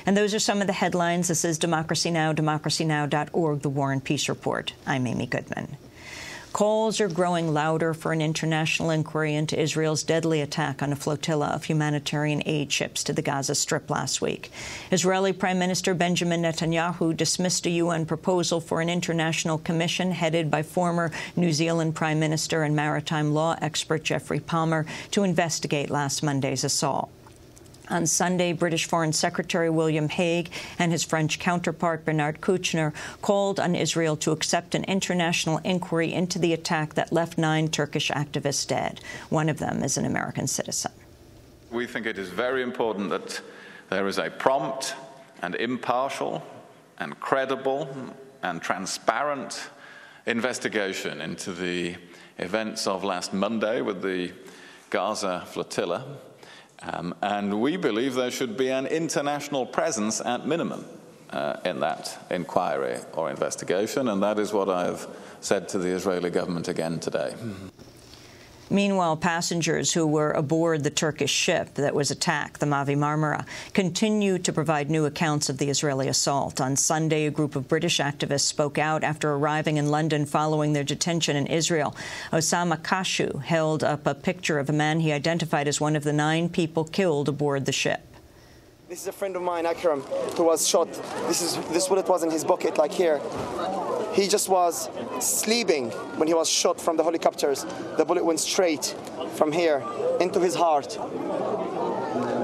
And those are some of the headlines. This is Democracy Now!, democracynow.org, The War and Peace Report. I'm Amy Goodman. Calls are growing louder for an international inquiry into Israel's deadly attack on a flotilla of humanitarian aid ships to the Gaza Strip last week. Israeli Prime Minister Benjamin Netanyahu dismissed a UN proposal for an international commission headed by former New Zealand Prime Minister and maritime law expert Geoffrey Palmer to investigate last Monday's assault. On Sunday, British Foreign Secretary William Hague and his French counterpart Bernard Kouchner called on Israel to accept an international inquiry into the attack that left 9 Turkish activists dead. One of them is an American citizen. We think it is very important that there is a prompt and impartial and credible and transparent investigation into the events of last Monday with the Gaza Flotilla. And we believe there should be an international presence at minimum in that inquiry or investigation, and that is what I have said to the Israeli government again today. Meanwhile, passengers who were aboard the Turkish ship that was attacked, the Mavi Marmara, continue to provide new accounts of the Israeli assault. On Sunday, a group of British activists spoke out after arriving in London following their detention in Israel. Osama Kashu held up a picture of a man he identified as one of the 9 people killed aboard the ship. This is a friend of mine, Akram, who was shot. This is what it was in his bucket, like here. He just was sleeping when he was shot from the helicopters. The bullet went straight from here into his heart.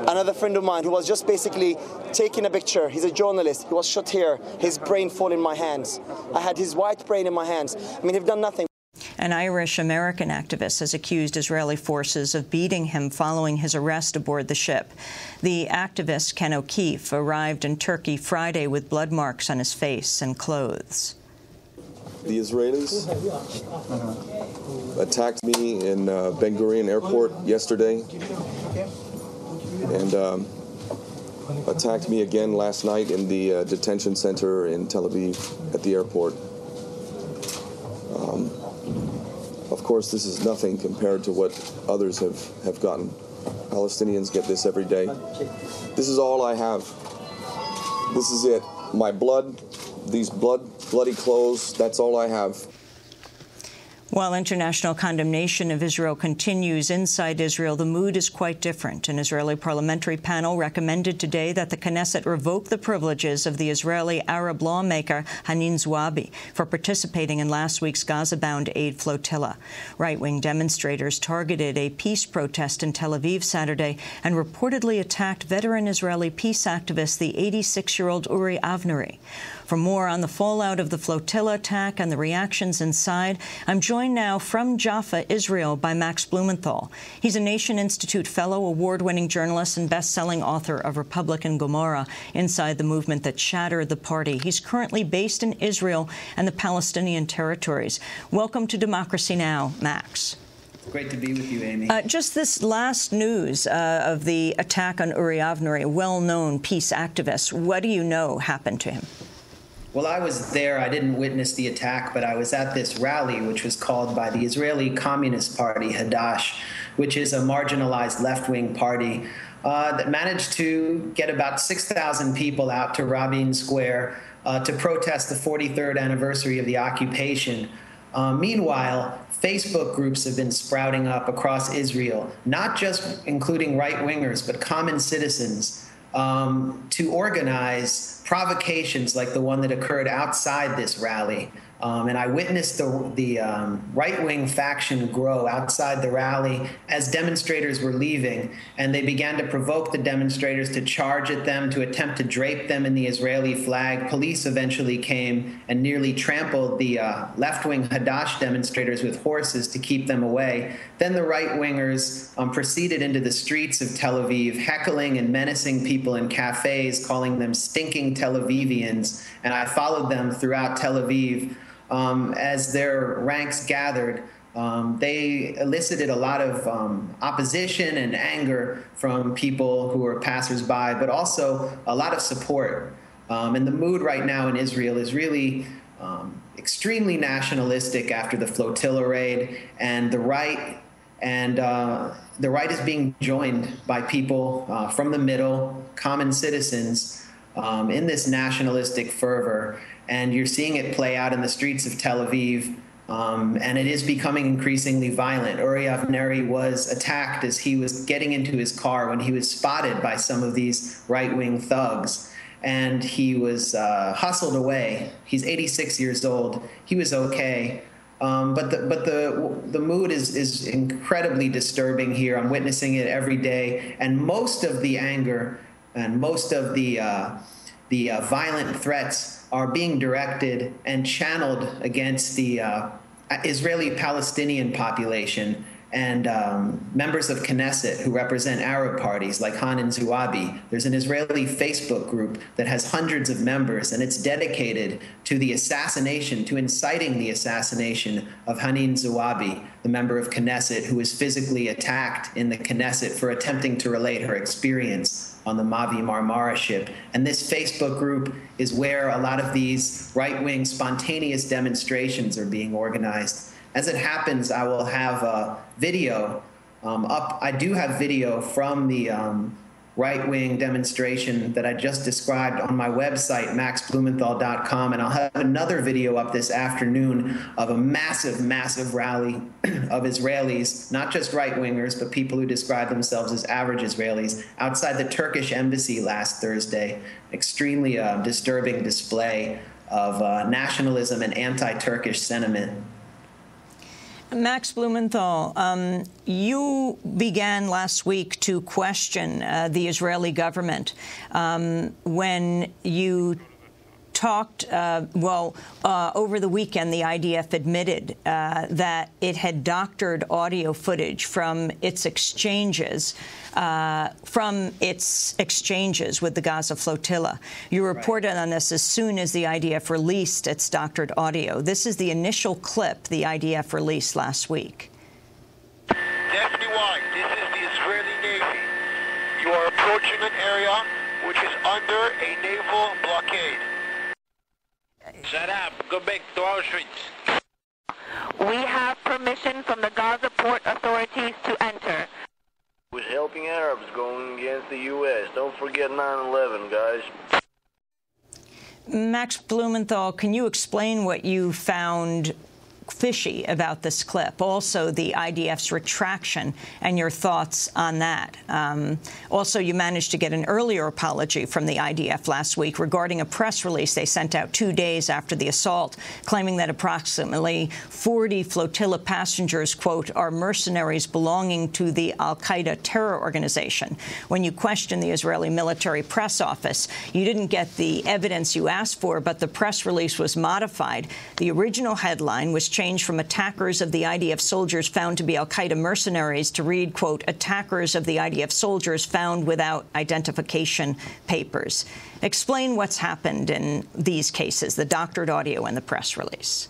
Another friend of mine who was just basically taking a picture. He's a journalist. He was shot here. His brain fell in my hands. I had his white brain in my hands. I mean, he've done nothing. An Irish-American activist has accused Israeli forces of beating him following his arrest aboard the ship. The activist, Ken O'Keefe, arrived in Turkey Friday with blood marks on his face and clothes. The Israelis attacked me in Ben Gurion Airport yesterday and attacked me again last night in the detention center in Tel Aviv at the airport. Of course, this is nothing compared to what others have gotten. Palestinians get this every day. This is all I have. This is it. My blood, these bloody clothes, that's all I have. While international condemnation of Israel continues inside Israel, the mood is quite different. An Israeli parliamentary panel recommended today that the Knesset revoke the privileges of the Israeli Arab lawmaker Hanin Zoabi for participating in last week's Gaza-bound aid flotilla. Right-wing demonstrators targeted a peace protest in Tel Aviv Saturday and reportedly attacked veteran Israeli peace activist, the 86-year-old Uri Avnery. For more on the fallout of the flotilla attack and the reactions inside, I'm joined now from Jaffa, Israel, by Max Blumenthal. He's a Nation Institute Fellow, award-winning journalist, and best-selling author of Republican Gomorrah, Inside the Movement That Shattered the Party. He's currently based in Israel and the Palestinian territories. Welcome to Democracy Now!, Max. Great to be with you, Amy. Just this last news of the attack on Uri Avnery, a well-known peace activist. What do you know happened to him? Well, I was there. I didn't witness the attack, but I was at this rally, which was called by the Israeli Communist Party, Hadash, which is a marginalized left-wing party that managed to get about 6,000 people out to Rabin Square to protest the 43rd anniversary of the occupation. Meanwhile, Facebook groups have been sprouting up across Israel, not just including right-wingers, but common citizens, to organize provocations like the one that occurred outside this rally. And I witnessed the right-wing faction grow outside the rally as demonstrators were leaving, and they began to provoke the demonstrators to charge at them, to attempt to drape them in the Israeli flag. Police eventually came and nearly trampled the left-wing Hadash demonstrators with horses to keep them away. Then the right-wingers proceeded into the streets of Tel Aviv, heckling and menacing people in cafes, calling them stinking Tel Avivians, and I followed them throughout Tel Aviv. As their ranks gathered, they elicited a lot of opposition and anger from people who were passersby, but also a lot of support. And the mood right now in Israel is really extremely nationalistic after the flotilla raid, and the right is being joined by people from the middle, common citizens, in this nationalistic fervor, and you're seeing it play out in the streets of Tel Aviv, and it is becoming increasingly violent. Uri Avnery was attacked as he was getting into his car when he was spotted by some of these right-wing thugs, and he was hustled away. He's 86 years old. He was okay. But the mood is incredibly disturbing here. I'm witnessing it every day, and most of the anger and most of the violent threats are being directed and channeled against the Israeli-Palestinian population and members of Knesset who represent Arab parties like Hanin Zoabi. There's an Israeli Facebook group that has hundreds of members, and it's dedicated to the assassination, to inciting the assassination of Hanin Zoabi, the member of Knesset who was physically attacked in the Knesset for attempting to relate her experience on the Mavi Marmara ship. And this Facebook group is where a lot of these right-wing spontaneous demonstrations are being organized. As it happens, I will have a video up. I do have video from the right-wing demonstration that I just described on my website, maxblumenthal.com, and I'll have another video up this afternoon of a massive, massive rally of Israelis, not just right-wingers, but people who describe themselves as average Israelis, outside the Turkish embassy last Thursday. Extremely disturbing display of nationalism and anti-Turkish sentiment. Max Blumenthal, you began last week to question the Israeli government when you talked, over the weekend, the IDF admitted that it had doctored audio footage from its exchanges with the Gaza Flotilla. You reported on this as soon as the IDF released its doctored audio. This is the initial clip the IDF released last week. Deputy White, this is the Israeli Navy. You are approaching an area which is under a naval blockade. Shut up. Go back to Auschwitz. We have permission from the Gaza port authorities to enter. Was helping Arabs going against the U.S. Don't forget 9/11, guys. Max Blumenthal, can you explain what you found fishy about this clip? Also, the IDF's retraction and your thoughts on that. Also, you managed to get an earlier apology from the IDF last week regarding a press release they sent out 2 days after the assault, claiming that approximately 40 flotilla passengers, quote, are mercenaries belonging to the al-Qaeda terror organization. When you questioned the Israeli military press office, you didn't get the evidence you asked for, but the press release was modified. The original headline was changed from attackers of the IDF soldiers found to be al-Qaeda mercenaries to read, quote, attackers of the IDF soldiers found without identification papers. Explain what's happened in these cases, the doctored audio and the press release.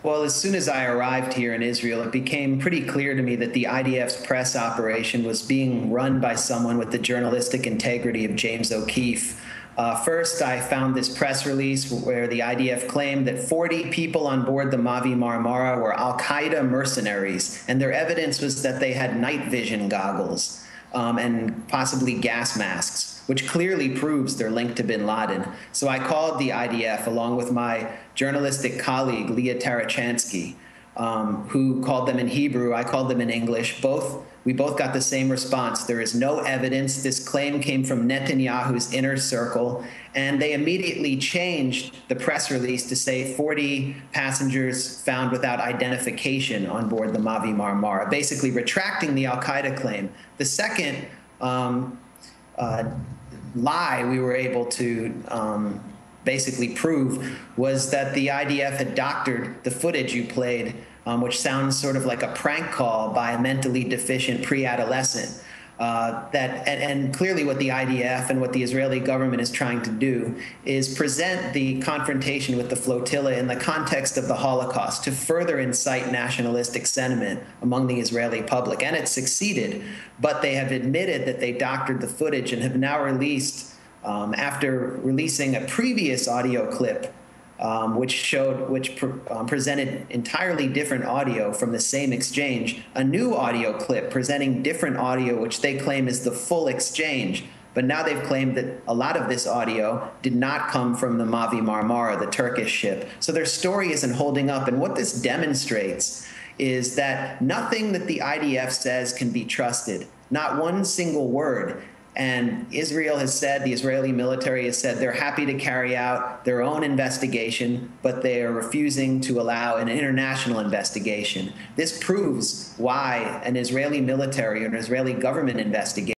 Well, as soon as I arrived here in Israel, it became pretty clear to me that the IDF's press operation was being run by someone with the journalistic integrity of James O'Keefe. First, I found this press release where the IDF claimed that 40 people on board the Mavi Marmara were al-Qaeda mercenaries, and their evidence was that they had night vision goggles and possibly gas masks, which clearly proves their link to bin Laden. So I called the IDF along with my journalistic colleague, Leah Tarachansky, who called them in Hebrew. I called them in English. We both got the same response. There is no evidence. This claim came from Netanyahu's inner circle, and they immediately changed the press release to say 40 passengers found without identification on board the Mavi Marmara, basically retracting the al-Qaeda claim. The second lie we were able to basically prove was that the IDF had doctored the footage you played, which sounds sort of like a prank call by a mentally deficient pre-adolescent. And clearly what the IDF and what the Israeli government is trying to do is present the confrontation with the flotilla in the context of the Holocaust to further incite nationalistic sentiment among the Israeli public. And it succeeded, but they have admitted that they doctored the footage and have now released, after releasing a previous audio clip which presented entirely different audio from the same exchange, a new audio clip presenting different audio, which they claim is the full exchange, But now they've claimed that a lot of this audio did not come from the Mavi Marmara, the Turkish ship. So their story isn't holding up. And what this demonstrates is that nothing that the IDF says can be trusted, not one single word. And Israel has said, the Israeli military has said they're happy to carry out their own investigation, but they are refusing to allow an international investigation. This proves why an Israeli military or an Israeli government investigation